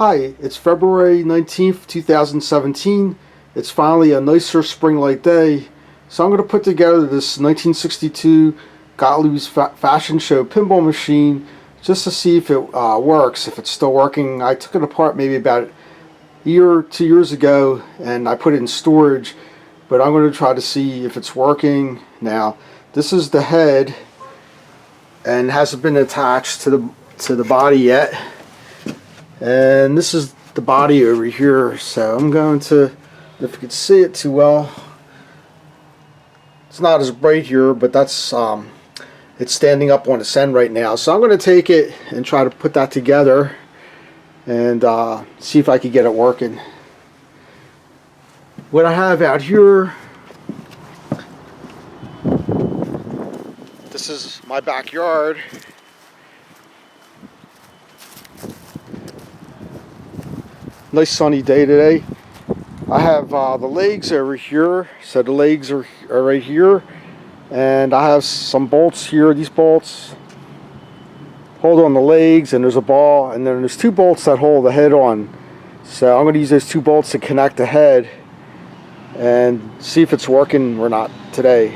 Hi, it's February 19th, 2017. It's finally a nicer spring-like day. So I'm going to put together this 1962 Gottlieb's fashion show pinball machine just to see if it works, if it's still working. I took it apart maybe about a year or 2 years ago and I put it in storage, but I'm going to try to see if it's working now. This is the head and hasn't been attached to the body yet. And this is the body over here, so I'm going to, if you can see it too well, it's not as bright here, but that's it's standing up on its end right now. So I'm going to take it and try to put that together and see if I can get it working. What I have out here, this is my backyard. Nice sunny day today. I have the legs over here, so the legs are right here, and I have some bolts here. These bolts hold on the legs, and there's a ball, and then there's two bolts that hold the head on. So I'm going to use those two bolts to connect the head and see if it's working or not today.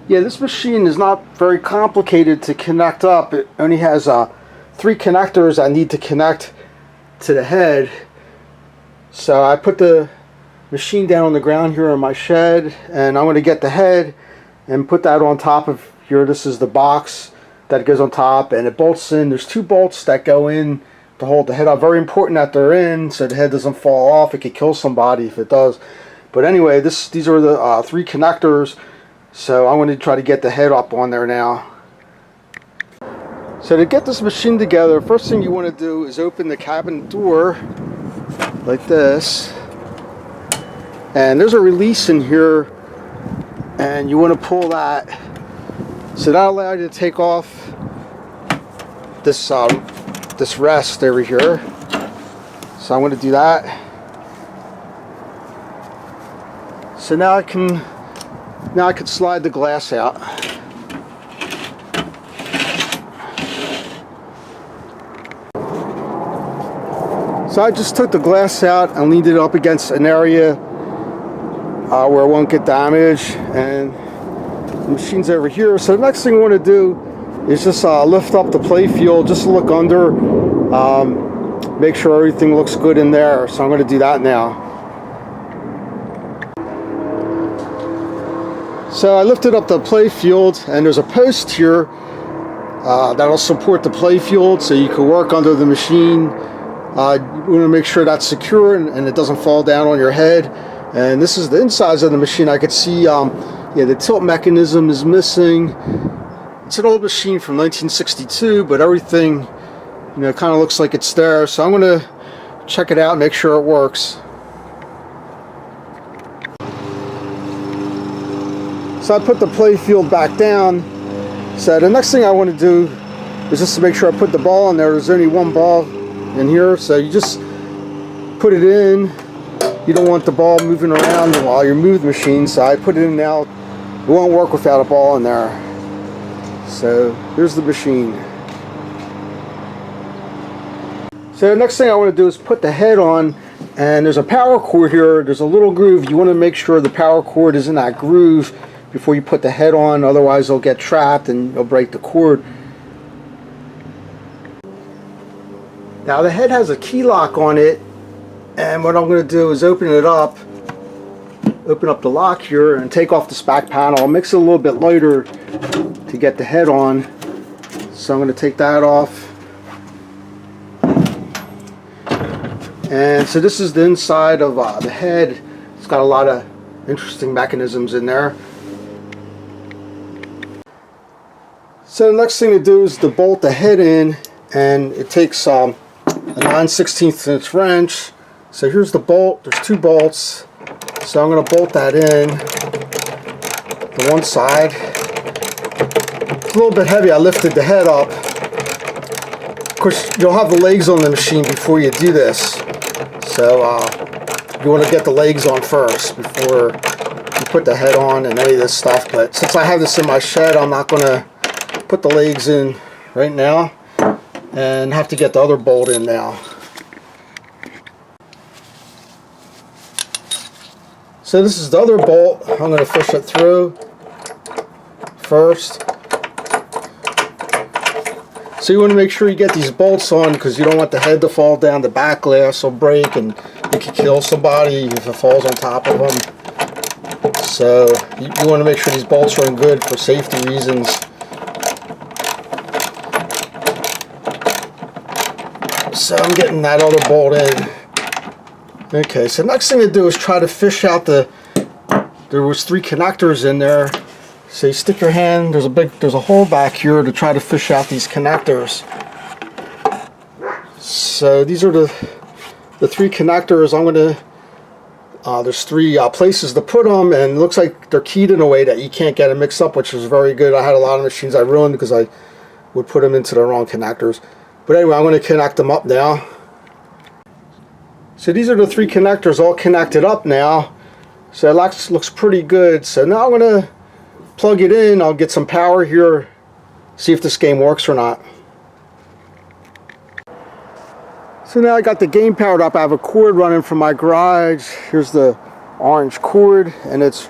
Yeah, this machine is not very complicated to connect up. It only has 3 connectors I need to connect to the head. So I put the machine down on the ground here in my shed, and I'm going to get the head and put that on top of here. This is the box that goes on top, and it bolts in. There's 2 bolts that go in to hold the head up. Very important that they're in so the head doesn't fall off. It could kill somebody if it does. But anyway, these are the 3 connectors. So I'm going to try to get the head up on there now. So to get this machine together, first thing you want to do is open the cabin door like this, and there's a release in here, and you want to pull that. So that allows you to take off this this rest over here. So I'm going to do that. So now I can slide the glass out. So I just took the glass out and leaned it up against an area where it won't get damaged, and the machine's over here. So the next thing I want to do is just lift up the play field, just look under, make sure everything looks good in there. So I'm going to do that now. So I lifted up the play field, and there's a post here that'll support the play field so you can work under the machine. You want to make sure that's secure and it doesn't fall down on your head. And this is the insides of the machine. I could see yeah, the tilt mechanism is missing. It's an old machine from 1962, but everything, you know, kind of looks like it's there. So I'm going to check it out and make sure it works. So I put the play field back down. So the next thing I want to do is just to make sure I put the ball in there. There's only one ball in here, so you just put it in. You don't want the ball moving around while you move the machine, so I put it in now. It won't work without a ball in there. So here's the machine. So the next thing I want to do is put the head on, and there's a power cord here. There's a little groove. You want to make sure the power cord is in that groove before you put the head on, otherwise it'll get trapped and you'll break the cord. Now the head has a key lock on it, and what I'm going to do is open it up, open up the lock here and take off this back panel. I'll mix it a little bit lighter to get the head on. So I'm going to take that off. And so this is the inside of the head. It's got a lot of interesting mechanisms in there. So the next thing to do is to bolt the head in, and it takes a 9/16 inch wrench. So here's the bolt. There's 2 bolts. So I'm going to bolt that in to one side. It's a little bit heavy. I lifted the head up. Of course, you'll have the legs on the machine before you do this. So you want to get the legs on first before you put the head on and any of this stuff. But since I have this in my shed, I'm not going to put the legs in right now. and have to get the other bolt in now. So this is the other bolt. I'm going to fish it through first. So you want to make sure you get these bolts on, because you don't want the head to fall down. The back glass will break and you can kill somebody if it falls on top of them. So you want to make sure these bolts are in good for safety reasons. So I'm getting that other bolt in. Okay, so next thing to do is try to fish out there was 3 connectors in there. So you stick your hand, there's a hole back here to try to fish out these connectors. So these are the 3 connectors. I'm gonna, there's 3 places to put them, and it looks like they're keyed in a way that you can't get them mixed up, which is very good. I had a lot of machines I ruined because I would put them into the wrong connectors. But anyway, I'm going to connect them up now. So these are the 3 connectors all connected up now. So it looks pretty good. So now I'm going to plug it in. I'll get some power here, see if this game works or not. So now I got the game powered up. I have a cord running from my garage. Here's the orange cord, and it's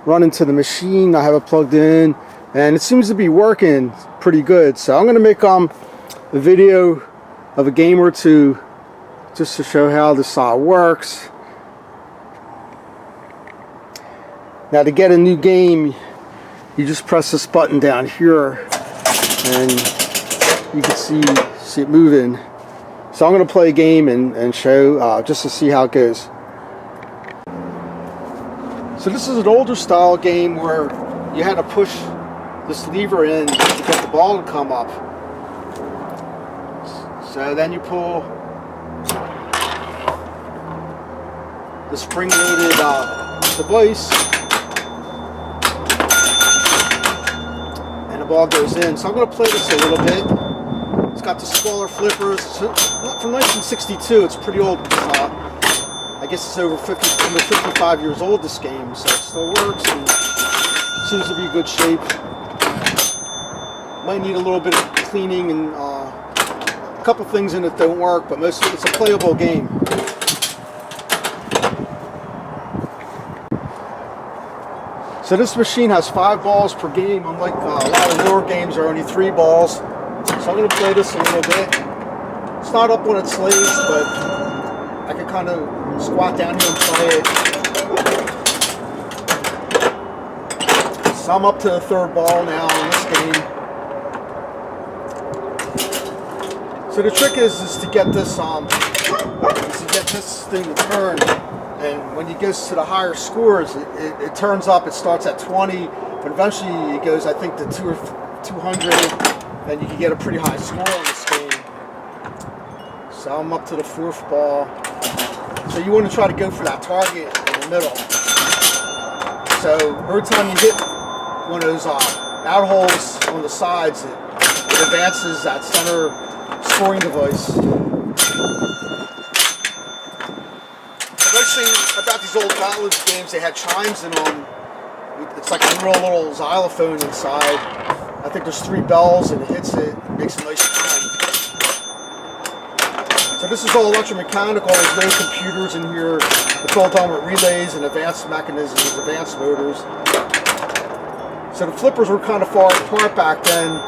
running to the machine. I have it plugged in, and it seems to be working pretty good. So I'm going to make a video of a game or two just to show how this works. Now, to get a new game, you just press this button down here, and you can see it moving. So I'm going to play a game and show just to see how it goes. So this is an older style game where you had to push this lever in to get the ball to come up. So then you pull the spring-loaded device, and the ball goes in. So I'm going to play this a little bit. It's got the smaller flippers. It's from 1962. It's pretty old. I guess it's over 55 years old, this game, so it still works and seems to be in good shape. Might need a little bit of cleaning, and a couple things in it don't work, but mostly it's a playable game. So this machine has 5 balls per game, unlike a lot of newer games are only 3 balls. So I'm going to play this a little bit. It's not up on its legs, but I can kind of squat down here and play it. So I'm up to the 3rd ball now in this game. So the trick is to get this thing to turn. And when it goes to the higher scores, it turns up. It starts at 20, but eventually it goes, I think, to 200, and you can get a pretty high score on this game. So I'm up to the 4th ball. So you want to try to go for that target in the middle. So every time you hit one of those out holes on the sides, it advances that center scoring device. The nice thing about these old Gottlieb games, they had chimes in them. It's like a real little xylophone inside. I think there's 3 bells, and it hits it, makes a nice chime. So this is all electromechanical. There's no computers in here. It's all done with relays and advanced mechanisms, advanced motors. So the flippers were kind of far apart back then.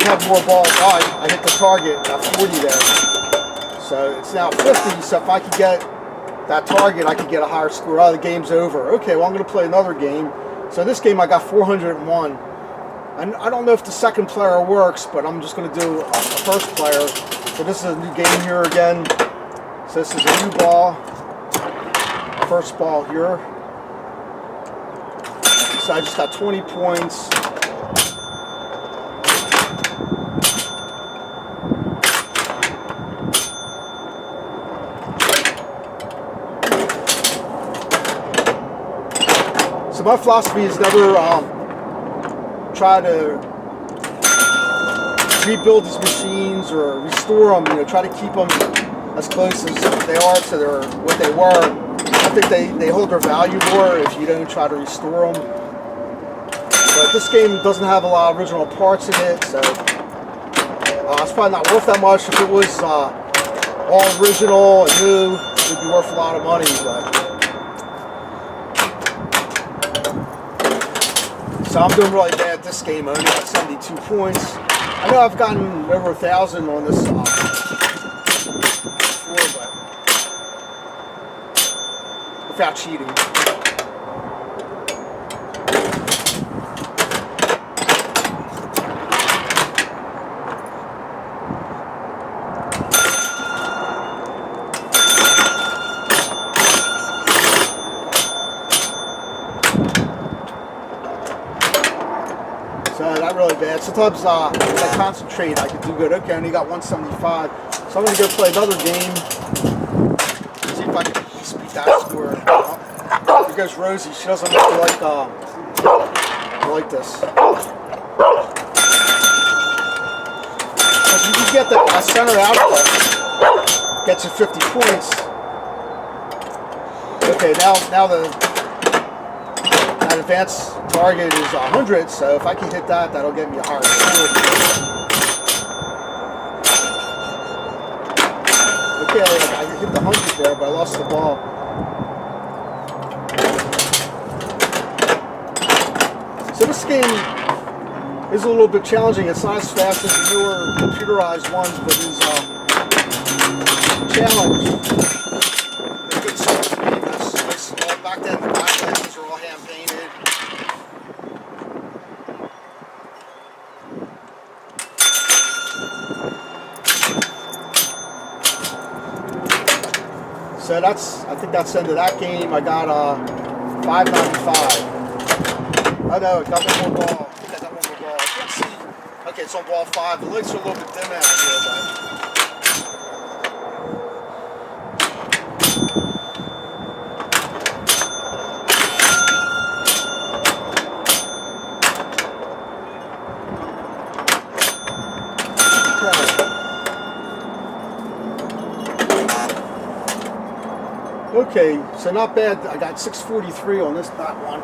You have more balls. Oh, I hit the target at 40 there. So it's now 50, so if I could get that target, I could get a higher score. Oh, the game's over. Okay, well, I'm going to play another game. So in this game, I got 401. And I don't know if the 2nd player works, but I'm just going to do a 1st player. So this is a new game here again. So this is a new ball. 1st ball here. So I just got 20 points. So my philosophy is never try to rebuild these machines or restore them. You know, try to keep them as close as they are to what they were. I think they hold their value more if you don't try to restore them. But this game doesn't have a lot of original parts in it, so It's probably not worth that much. If it was all original and new, it'd be worth a lot of money. So I'm doing really bad at this game. I only got 72 points. I know I've gotten over 1,000 on this before, but without cheating. So not really bad. Sometimes when I concentrate, I can do good. Okay, I only got 175. So I'm going to go play another game. See if I can at least beat that score. Here goes Rosie. She doesn't look like this. If you can get that center output, gets you 50 points. Okay, now the advanced target is 100, so if I can hit that, that'll get me a higher score. Okay, I hit the 100 there, but I lost the ball. So this game is a little bit challenging. It's not as fast as the newer computerized ones, but it's a challenge. Back then, the backlashes were all hand painted. So I think that's the end of that game. I got 595. Oh no, I got one more ball. I think I got one more ball. I can't see. Okay, it's on ball 5. The lights are a little bit dim out here, but. Okay, so not bad. I got 643 on that one.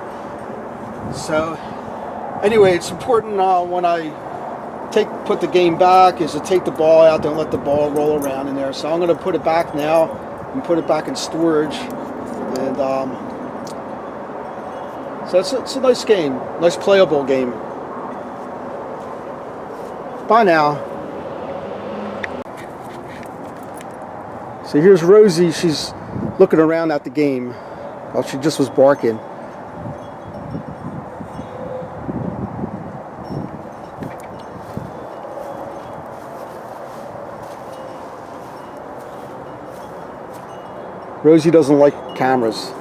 So anyway, it's important when I put the game back is to take the ball out, don't let the ball roll around in there. So I'm going to put it back now and put it back in storage. And so it's a nice game, nice playable game. Bye now. So here's Rosie. She's looking around at the game. Well, she just was barking. Rosie doesn't like cameras.